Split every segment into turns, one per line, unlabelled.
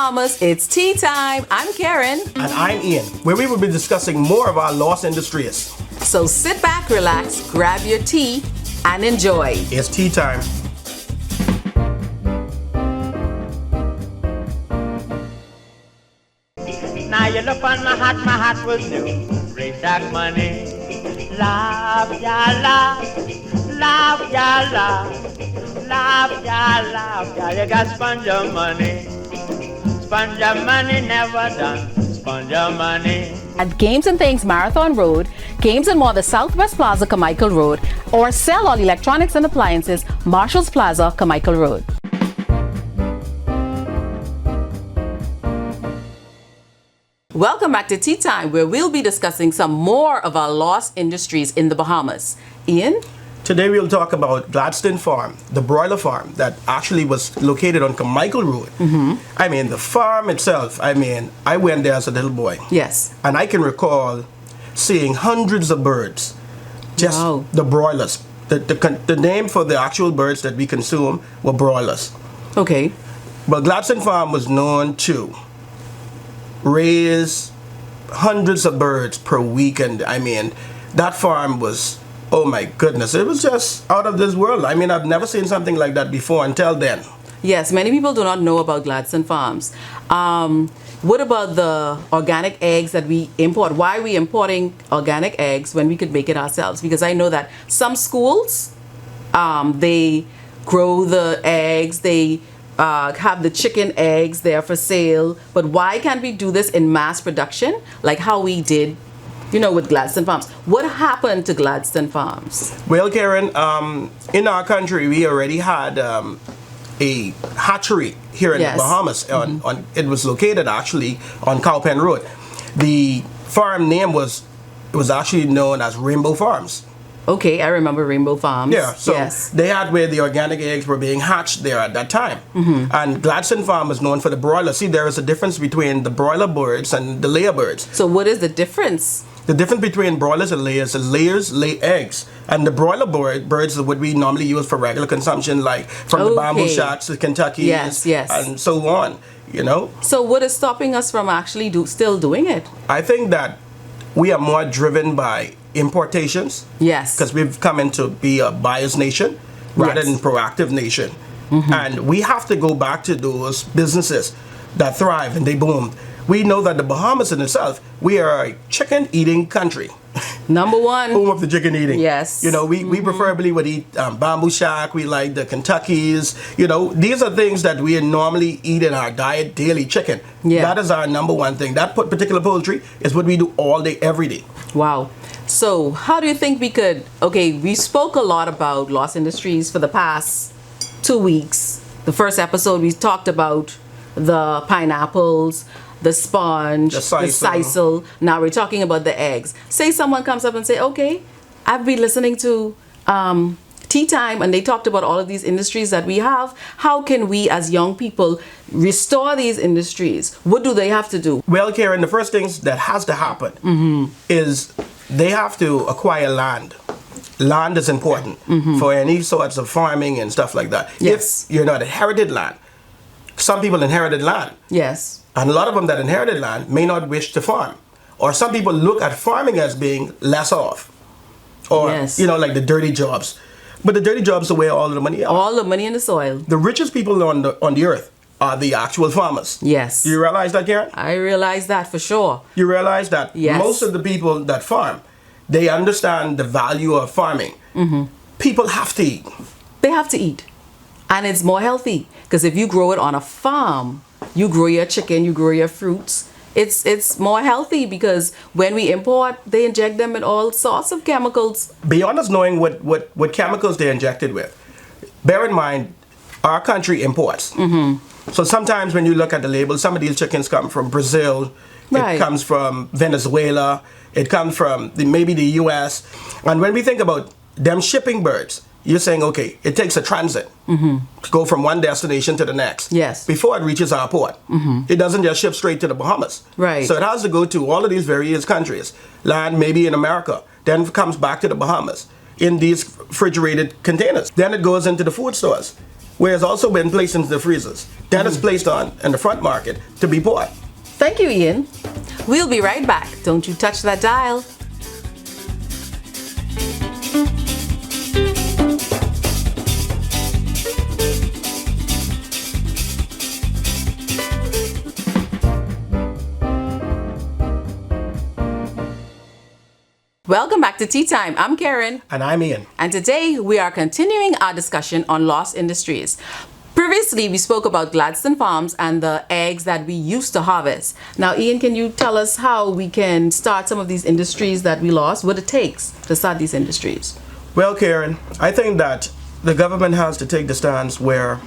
Bahamas, it's tea time. I'm Karen.
And I'm Ian, where we will be discussing more of our lost industries.
So sit back, relax, grab your tea, and enjoy.
It's tea time.
Now you look on my hat was new. Raise that money. Laugh, ya laugh. Laugh, ya laugh. Laugh, ya laugh. Ya, you got spend your money. Spend your money, never done. Spend your money.
At Games and Things Marathon Road, Games and More, the Southwest Plaza, Carmichael Road, or sell all electronics and appliances, Marshall's Plaza, Carmichael Road. Welcome back to Tea Time, where we'll be discussing some more of our lost industries in the Bahamas. Ian?
Today we'll talk about Gladstone Farm, the broiler farm that actually was located on Carmichael Road. I mean, the farm itself, I went there as a little boy.
Yes.
And I can recall seeing hundreds of birds. Just
Wow.
the broilers. The name for the actual birds that we consume were broilers.
Okay.
But Gladstone Farm was known to raise hundreds of birds per weekend. I mean, that farm was, oh my goodness, it was just out of this world. I mean, I've never seen something like that before until then.
Yes, many people do not know about Gladstone Farms. What about the organic eggs that we import? Why are we importing organic eggs when we could make it ourselves? Because I know that some schools, they grow the eggs, they have the chicken eggs there for sale, but why can't we do this in mass production like how we did, with Gladstone Farms? What happened to Gladstone Farms?
Well, Karen, in our country, we already had a hatchery here in
Yes.
the Bahamas. It was located actually on Cowpen Road. The farm name was actually known as Rainbow Farms.
Okay, I remember Rainbow Farms.
Yeah, so
yes.
they had where the organic eggs were being hatched there at that time. And Gladstone Farm is known for the broiler. See, there is a difference between the broiler birds and the layer birds.
So what is the difference?
The difference between broilers and layers is layers lay eggs. And the broiler birds are what we normally use for regular consumption, like from the bamboo
Okay.
shacks, the Kentuckys,
Yes.
and so on,
So what is stopping us from actually still doing it?
I think that we are more driven by importations.
Yes.
Because we've come into be a buyer's nation rather
Yes.
than proactive nation. And we have to go back to those businesses that thrive and they boomed. We know that the Bahamas in itself, we are a chicken eating country.
Number one.
Home of the chicken eating.
Yes.
We preferably would eat bamboo shack. We like the Kentuckys. These are things that we normally eat in our diet daily. Chicken.
Yeah.
That is our number one thing. That particular poultry is what we do all day, every day.
Wow. So how do you think we could, we spoke a lot about lost industries for the past 2 weeks. The first episode we talked about the pineapples, the sponge,
The
the
sisal.
sisal. Now we're talking about the eggs. Say someone comes up and say, okay, I've been listening to Tea Time and they talked about all of these industries that we have. How can we as young people restore these industries? What do they have to do?
Well, Karen, the first things that has to happen is they have to acquire land. Land is important for any sorts of farming and stuff like that.
Yes.
If you're not inherited land, some people inherited land.
Yes.
And a lot of them that inherited land may not wish to farm. Or some people look at farming as being less off. Or,
Yes.
like the dirty jobs. But the dirty jobs are where all of the money are.
All the money in the soil.
The richest people on the earth are the actual farmers.
Yes.
Do you realize that, Karen?
I realize that for sure.
You realize that
Yes.
most of the people that farm, they understand the value of farming. People have to eat.
They have to eat. And it's more healthy because if you grow it on a farm, you grow your chicken, you grow your fruits. It's more healthy because when we import, they inject them with all sorts of chemicals.
Beyond us knowing what chemicals they're injected with, bear in mind, our country imports. So sometimes when you look at the label, some of these chickens come from Brazil,
Right.
it comes from Venezuela, it comes from maybe the US. And when we think about them shipping birds, you're saying, okay, it takes a transit to go from one destination to the next.
Yes.
Before it reaches our port. It doesn't just ship straight to the Bahamas.
Right.
So it has to go to all of these various countries. Land maybe in America, then it comes back to the Bahamas in these refrigerated containers. Then it goes into the food stores. where it's also been placed into the freezers. That is placed on in the front market to be bought.
Thank you, Ian. We'll be right back. Don't you touch that dial. Welcome back to Tea Time. I'm Karen.
And I'm Ian.
And today we are continuing our discussion on lost industries. Previously, we spoke about Gladstone Farms and the eggs that we used to harvest. Now, Ian, can you tell us how we can start some of these industries that we lost, what it takes to start these industries?
Well, Karen, I think that the government has to take the stance where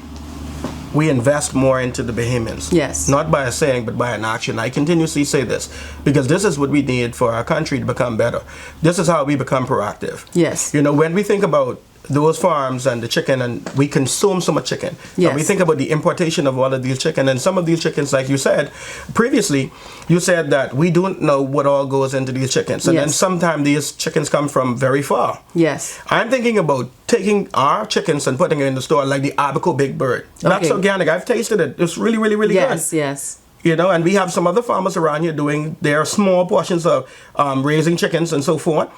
we invest more into the Bahamians.
Yes.
Not by a saying, but by an action. I continuously say this because this is what we need for our country to become better. This is how we become proactive.
Yes.
You know, when we think about those farms and the chicken, and we consume so much chicken.
Yes.
And we think about the importation of all of these chicken, and some of these chickens, like you said previously, you said that we don't know what all goes into these chickens. And
Yes.
then sometimes these chickens come from very far.
Yes.
I'm thinking about taking our chickens and putting it in the store, like the Abaco Big Bird. That's
Okay.
organic. I've tasted it. It's really, really, really
Yes,
good.
yes.
You know, and we have some other farmers around here doing their small portions of raising chickens and so forth.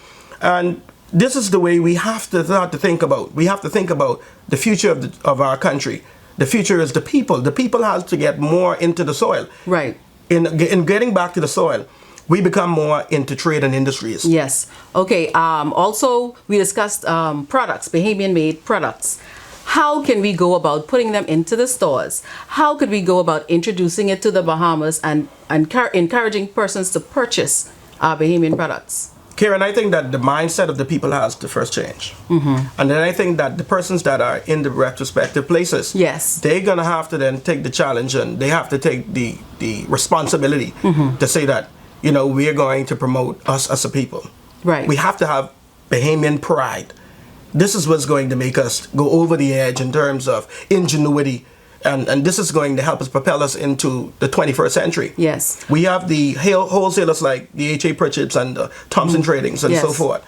And this is the way we have to start to think about. We have to think about the future of our country. The future is the people. The people have to get more into the soil.
Right.
In getting back to the soil, we become more into trade and industries.
Yes. Okay. Also, we discussed products, Bahamian-made products. How can we go about putting them into the stores? How could we go about introducing it to the Bahamas and encouraging persons to purchase our Bahamian products?
Karen, I think that the mindset of the people has to first change. Mm-hmm. And then I think that the persons that are in the respective places,
Yes.
they're going to have to then take the challenge, and they have to take the responsibility to say that, you know, we are going to promote us as a people.
Right.
We have to have Bahamian pride. This is what's going to make us go over the edge in terms of ingenuity. And this is going to help us propel us into the 21st century.
Yes.
We have the wholesalers like the H.A. Pritchett's and the Thompson Tradings and so
Yes.
forth.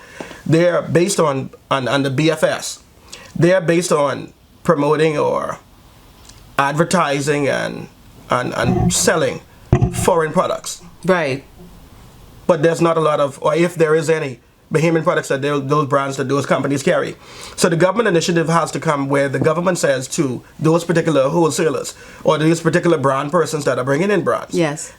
They're based on the BFS. They're based on promoting or advertising and selling foreign products.
Right.
But there's not a lot of, or if there is any, Bahamian products that those brands, that those companies carry. So the government initiative has to come where the government says to those particular wholesalers or these particular brand persons that are bringing in brands,
Yes.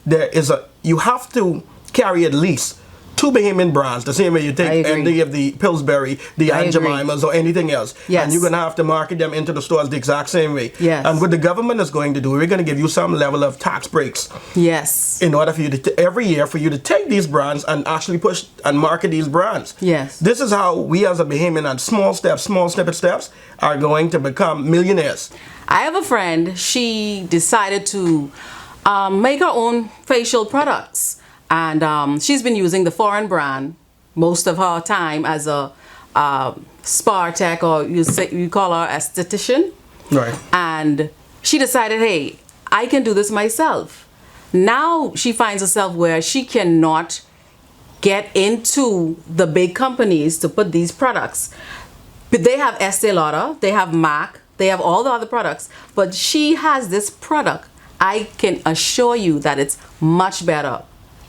you have to carry at least 2 Bahamian brands, the same way you
I
take
agree.
any of the Pillsbury, the
I
Aunt
agree.
Jemimas, or anything else.
Yes.
And you're going to have to market them into the stores the exact same way.
Yes.
And what the government is going to do, we're going to give you some level of tax breaks
Yes.
in order for you to, every year, for you to take these brands and actually push and market these brands.
Yes.
This is how we as a Bahamian, on small snippet steps, are going to become millionaires.
I have a friend, she decided to make her own facial products. And she's been using the foreign brand most of her time as a spa tech, or you call her esthetician.
Right.
And she decided, hey, I can do this myself. Now she finds herself where she cannot get into the big companies to put these products. But they have Estee Lauder, they have MAC, they have all the other products. But she has this product. I can assure you that it's much better.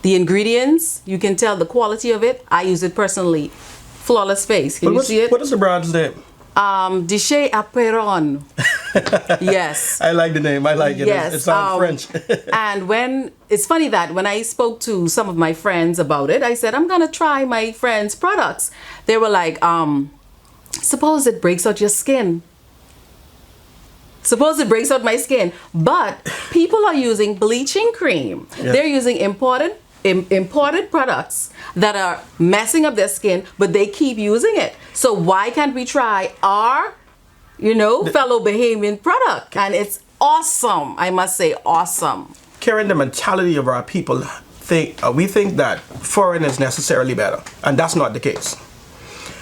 The ingredients, you can tell the quality of it. I use it personally. Flawless face. Can you see it?
What is the brand's name?
Deshe Aperon. Yes.
I like the name. I like it.
Yes.
It sounds French.
And when it's funny that when I spoke to some of my friends about it, I said, I'm gonna try my friend's products. They were like, suppose it breaks out your skin. Suppose it breaks out my skin. But people are using bleaching cream.
Yeah.
They're using imported products that are messing up their skin, but they keep using it. So why can't we try our, fellow Bahamian product? And it's awesome. I must say, awesome.
Karen, the mentality of our people we think that foreign is necessarily better, and that's not the case.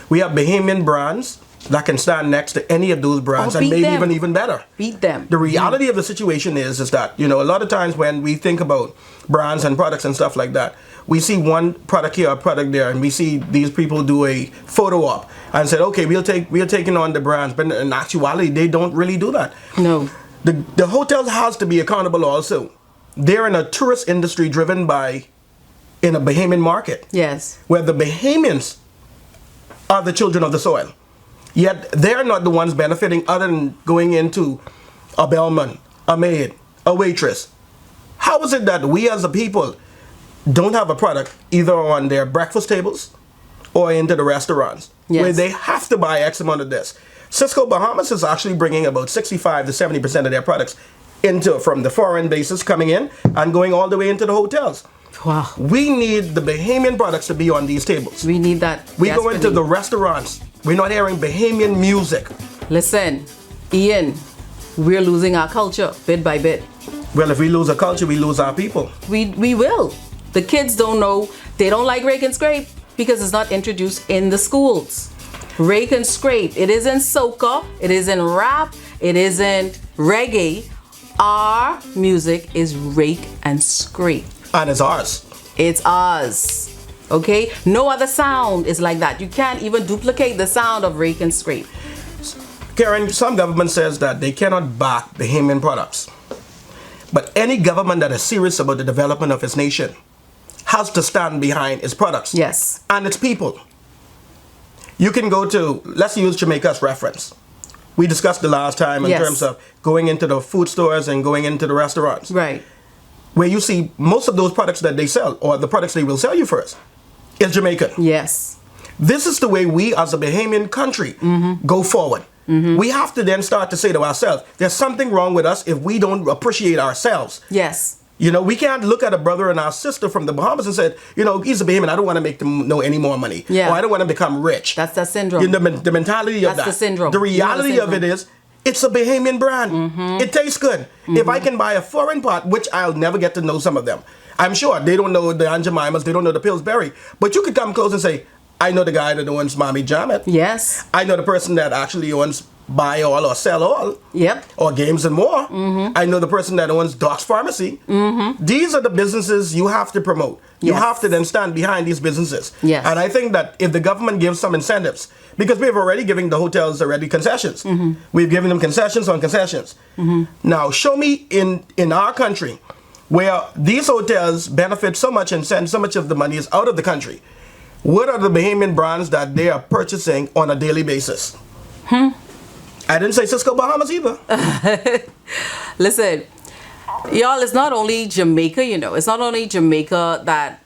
We have Bahamian brands that can stand next to any of those brands
Or
and
beat
maybe
them.
even better.
Beat them.
The reality of the situation is that, a lot of times when we think about brands and products and stuff like that, we see one product here, a product there, and we see these people do a photo op and said, okay, we're taking on the brands, but in actuality, they don't really do that.
No.
The hotels has to be accountable also. They're in a tourist industry driven by, in a Bahamian market.
Yes.
Where the Bahamians are the children of the soil. Yet they're not the ones benefiting other than going into a bellman, a maid, a waitress. How is it that we as a people don't have a product either on their breakfast tables or into the restaurants where
Yes.
they have to buy X amount of this? Cisco Bahamas is actually bringing about 65 to 70% of their products from the foreign bases coming in and going all the way into the hotels.
Wow.
We need the Bahamian products to be on these tables.
We need that.
We go into
desperately.
the restaurants. We're not hearing Bahamian music.
Listen, Ian, we're losing our culture bit by bit.
Well, if we lose our culture, we lose our people.
We will. The kids don't know. They don't like rake and scrape because it's not introduced in the schools. Rake and scrape. It isn't soca. It isn't rap. It isn't reggae. Our music is rake and scrape.
And it's ours.
It's ours. Okay? No other sound is like that. You can't even duplicate the sound of rake and scrape.
Karen, some government says that they cannot back Bahamian products. But any government that is serious about the development of its nation has to stand behind its products.
Yes.
And its people. You can go to, let's use Jamaica as reference. We discussed the last time in
Yes.
terms of going into the food stores and going into the restaurants.
Right.
Where you see most of those products that they sell, or the products they will sell you first, is Jamaican.
Yes.
This is the way we as a Bahamian country go forward. We have to then start to say to ourselves, there's something wrong with us if we don't appreciate ourselves.
Yes.
We can't look at a brother and our sister from the Bahamas and say, he's a Bahamian, I don't want to make them know any more money.
Yeah.
Or I don't want to become rich.
That's the syndrome.
The mentality of
That's
that.
the syndrome.
The
You know the
reality of it
syndrome.
is, it's a Bahamian brand. It tastes good. If I can buy a foreign pot, which I'll never get to know some of them. I'm sure they don't know the Aunt Jemimas, they don't know the Pillsbury. But you could come close and say, I know the guy that owns Mommy Jamet.
Yes.
I know the person that actually owns Buy All or Sell All.
Yep.
Or Games and More. I know the person that owns Doc's Pharmacy. These are the businesses you have to promote. You
Yes.
have to then stand behind these businesses.
Yes.
And I think that if the government gives some incentives, because we've already given the hotels already concessions. We've given them concessions on concessions. Now, show me in our country where these hotels benefit so much and send so much of the money is out of the country. What are the Bahamian brands that they are purchasing on a daily basis? I didn't say Cisco Bahamas either.
Listen, y'all, it's not only Jamaica, It's not only Jamaica that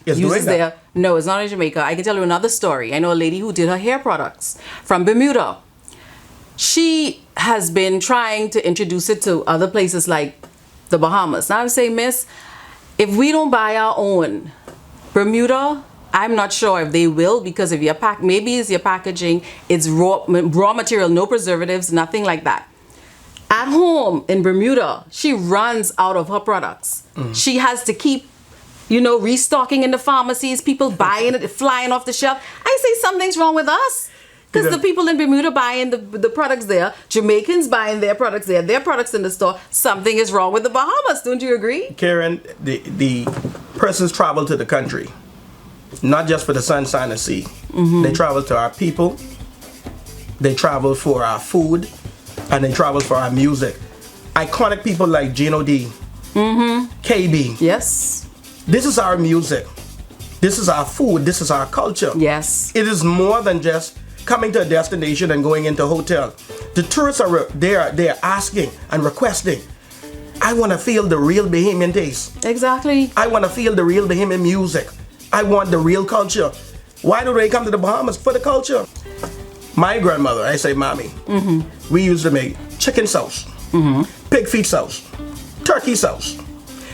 Is doing
uses
that.
their... No, it's not in Jamaica. I can tell you another story. I know a lady who did her hair products from Bermuda. She has been trying to introduce it to other places like the Bahamas. Now I'm saying, miss, if we don't buy our own Bermuda, I'm not sure if they will, because if maybe it's your packaging, it's raw material, no preservatives, nothing like that. At home in Bermuda, she runs out of her products. She has to keep, restocking in the pharmacies, people buying it, flying off the shelf. I say something's wrong with us. Because the people in Bermuda buying the products there, Jamaicans buying their products there, their products in the store, something is wrong with the Bahamas. Don't you agree?
Karen, the persons travel to the country, not just for the sunshine and sea. They travel to our people, they travel for our food, and they travel for our music. Iconic people like Gino D, KB.
Yes.
This is our music. This is our food. This is our culture.
Yes.
It is more than just coming to a destination and going into a hotel. The tourists are they're asking and requesting, I want to feel the real Bahamian taste.
Exactly.
I want to feel the real Bahamian music. I want the real culture. Why do they come to the Bahamas? For the culture. My grandmother, I say mommy, we used to make chicken sauce, pig feet sauce, turkey sauce.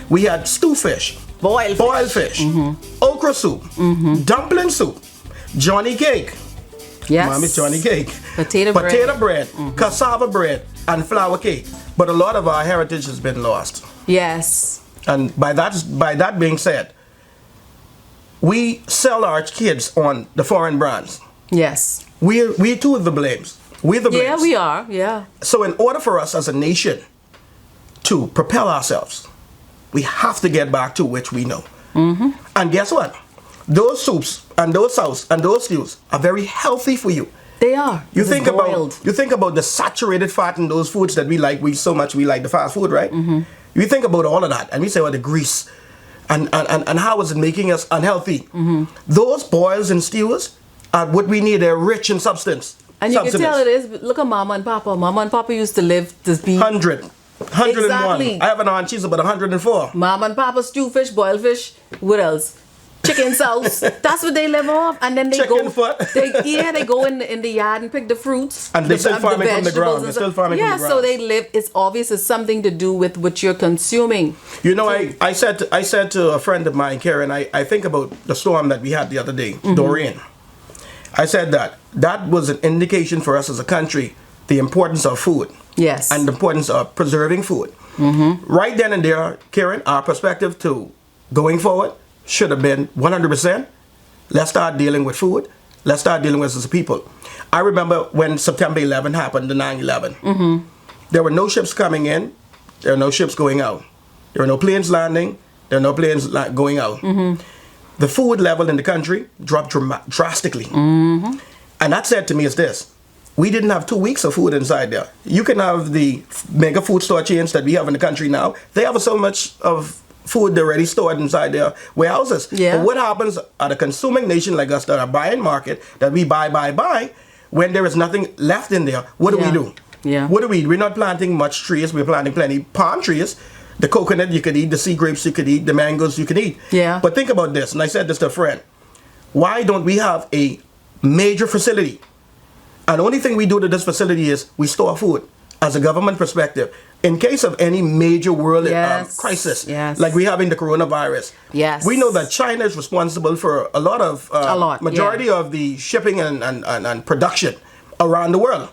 We had stew fish, boiled fish, okra soup, dumpling soup, Johnny cake.
Yes.
Mommy's Johnny cake.
Potato
bread, cassava bread, and flour cake. But a lot of our heritage has been lost.
Yes.
And by that being said, we sell our kids on the foreign brands.
Yes.
We too are the blames. We're the blames.
Yeah, we are. Yeah.
So in order for us as a nation to propel ourselves, we have to get back to which we know. And guess what? Those soups and those sauce and those stews are very healthy for you.
They are.
You
This is
think
boiled.
about the saturated fat in those foods that we like. We like the fast food, right? You think about all of that, and we say, well, the grease, and how is it making us unhealthy? Those boils and stews are what we need. They're rich in substance.
And you can tell it is. Look at Mama and Papa. Mama and Papa used to live to be
101.
Exactly.
I have an aunt, she's about 104.
Mama and Papa stew fish, boiled fish. What else? Chicken sauce. That's what they live off. And then they
Chicken
go.
foot.
They go in the yard and pick the fruits.
And they still farming from the
vegetables
ground.
and
They're
stuff.
still farming from the
Yeah, so
ground.
they live. It's obvious. It's something to do with what you're consuming.
You know, I said to a friend of mine, Karen, I think about the storm that we had the other day, Dorian. I said that was an indication for us as a country, the importance of food.
Yes.
And the importance of preserving food. Right then and there, Karen, our perspective to going forward should have been 100%. Let's start dealing with food. Let's start dealing with as a people. I remember when September 11 happened, the 9/11. There were no ships coming in. There were no ships going out. There were no planes landing. There were no planes going out. The food level in the country dropped drastically. And that said to me is this. We didn't have 2 weeks of food inside there. You can have the mega food store chains that we have in the country now. They have so much of food already stored inside their warehouses.
Yeah.
But what happens at a consuming nation like us that are buying market, that we buy, when there is nothing left in there, what do we do?
Yeah.
What do we do? We're not planting much trees. We're planting plenty palm trees. The coconut you could eat, the sea grapes you could eat, the mangoes you could eat.
Yeah.
But think about this, and I said this to a friend. Why don't we have a major facility? And the only thing we do to this facility is we store food as a government perspective. In case of any major world crisis, like we have in the coronavirus, we know that China is responsible for a lot of, majority of the shipping and production around the world.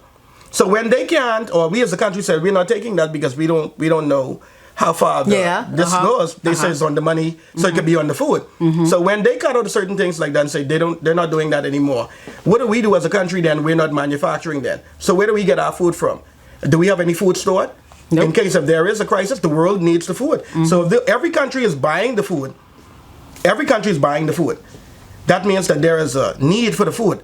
So when they can't, or we as a country said we're not taking that because we don't know how far this goes. They say it's on the money, so it could be on the food. So when they cut out certain things like that and say they're not doing that anymore, what do we do as a country then? We're not manufacturing then. So where do we get our food from? Do we have any food stored? Nope. In case if there is a crisis, the world needs the food. So if every country is buying the food, that means that there is a need for the food.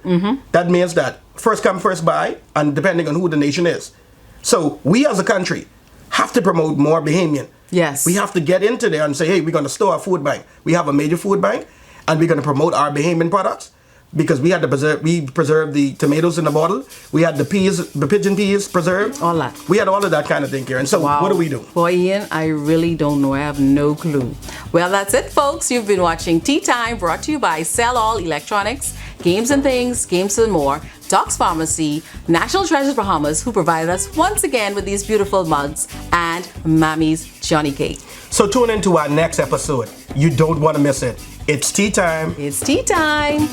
That means that first come, first buy, and depending on who the nation is. So we as a country have to promote more Bahamian.
Yes.
We have to get into there and say, hey, we're going to store a food bank. We have a major food bank, and we're going to promote our Bahamian products because we had to preserve the tomatoes in the bottle. We had the peas, the pigeon peas preserved.
All that.
We had all of that kind of thing here. And so what do we do?
Boy, Ian, I really don't know. I have no clue. Well, that's it, folks. You've been watching Tea Time, brought to you by Sell All Electronics, Games and Things, Games and More, Doc's Pharmacy, National Treasures Bahamas, who provided us once again with these beautiful mugs, and Mammy's Johnny Cake.
So tune into our next episode. You don't want to miss it. It's tea time.
It's tea time.